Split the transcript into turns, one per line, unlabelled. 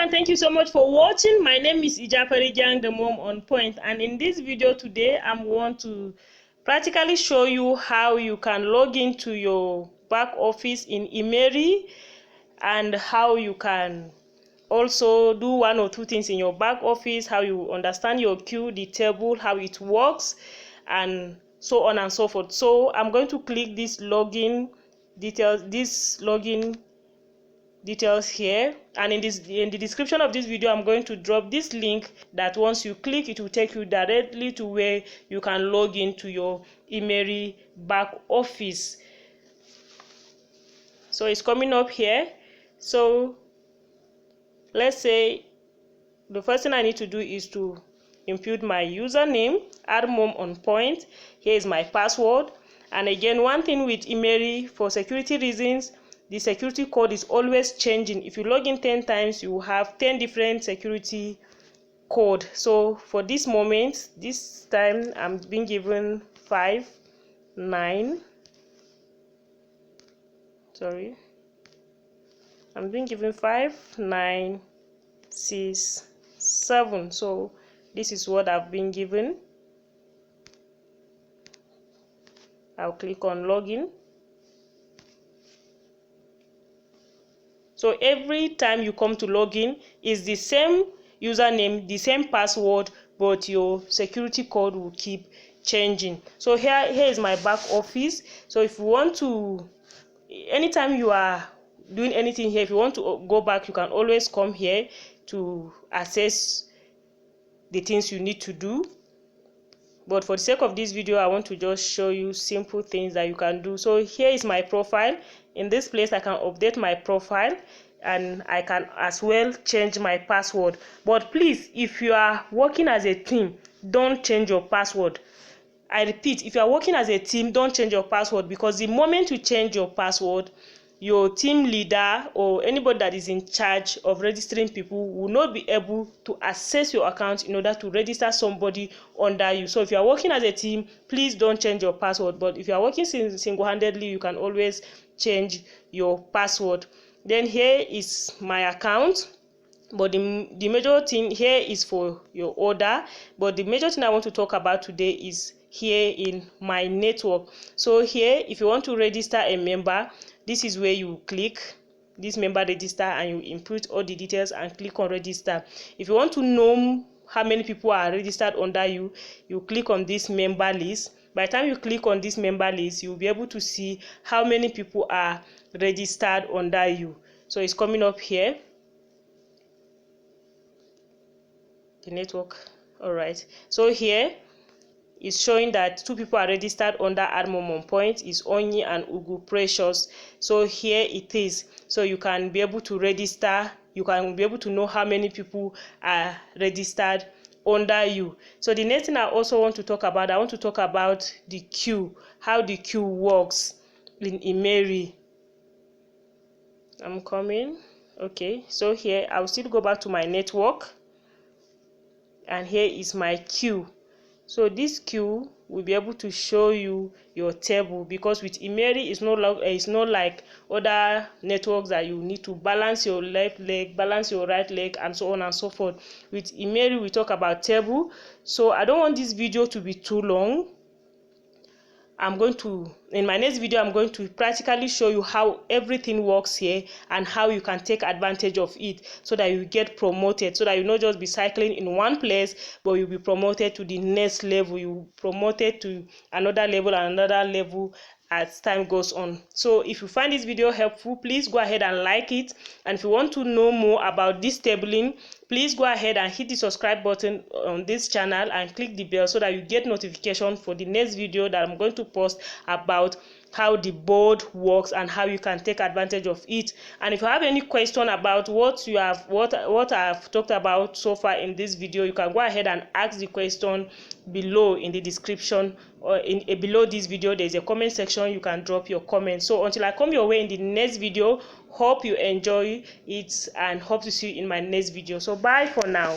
everyone, thank you so much for watching. My name is Immeri, the mom on point, and in this video today I want to practically show you how you can log into your back office in Immeri and how you can also do one or two things in your back office, how you understand your queue, the table, how it works, and so on and so forth. So I'm going to click this login details here, and in the description of this video I'm going to drop this link that once you click it will take you directly to where you can log into your Immeri back office. So it's coming up here. So let's say the first thing I need to do is to input my username, add mom on point. Here is my password. And again, one thing with Immeri, for security reasons, the security code is always changing. If you log in 10 times, you have 10 different security code. So for this moment, this time I'm being given 5967. So this is what I've been given. I'll click on login. So every time you come to login, it's the same username, the same password, but your security code will keep changing. So here is my back office. So if you want to, anytime you are doing anything here, if you want to go back, you can always come here to access the things you need to do. But for the sake of this video, I want to just show you simple things that you can do. So here is my profile. In this place, I can update my profile and I can as well change my password. But please, if you are working as a team, don't change your password. I repeat, if you are working as a team, don't change your password, because the moment you change your password, your team leader or anybody that is in charge of registering people will not be able to access your account in order to register somebody under you. So if you are working as a team, please don't change your password. But if you are working single-handedly, you can always change your password. Then here is my account. But the major thing here is for your order. But the major thing I want to talk about today is here in my network. So here, if you want to register a member, this is where you click this member register and you input all the details and click on register. If you want to know how many people are registered under you, you click on this member list. By the time you click on this member list, you'll be able to see how many people are registered under you. So it's coming up here. The network. All right. So here is showing that 2 people are registered under Mom on point, is Onyi and Ugu Precious. So here it is. So you can be able to register. You can be able to know how many people are registered under you. So the next thing I also want to talk about, I want to talk about the queue, how the queue works in Immeri. I'm coming. Okay. So here I'll still go back to my network. And here is my queue. So this queue will be able to show you your table, because with Immeri it's not like other networks that you need to balance your left leg, balance your right leg, and so on and so forth. With Immeri we talk about table. So I don't want this video to be too long. In my next video, I'm going to practically show you how everything works here and how you can take advantage of it so that you get promoted, so that you not just be cycling in one place, but you'll be promoted to the next level. You promoted to another level and another level as time goes on. So if you find this video helpful, please go ahead and like it. And if you want to know more about this tabling, please go ahead and hit the subscribe button on this channel and click the bell so that you get notification for the next video that I'm going to post about how the board works and how you can take advantage of it. And if you have any question about what I've talked about so far in this video, you can go ahead and ask the question below in the description, or below this video there's a comment section. You can drop your comment. So until I come your way in the next video, hope you enjoy it and hope to see you in my next video. So bye for now.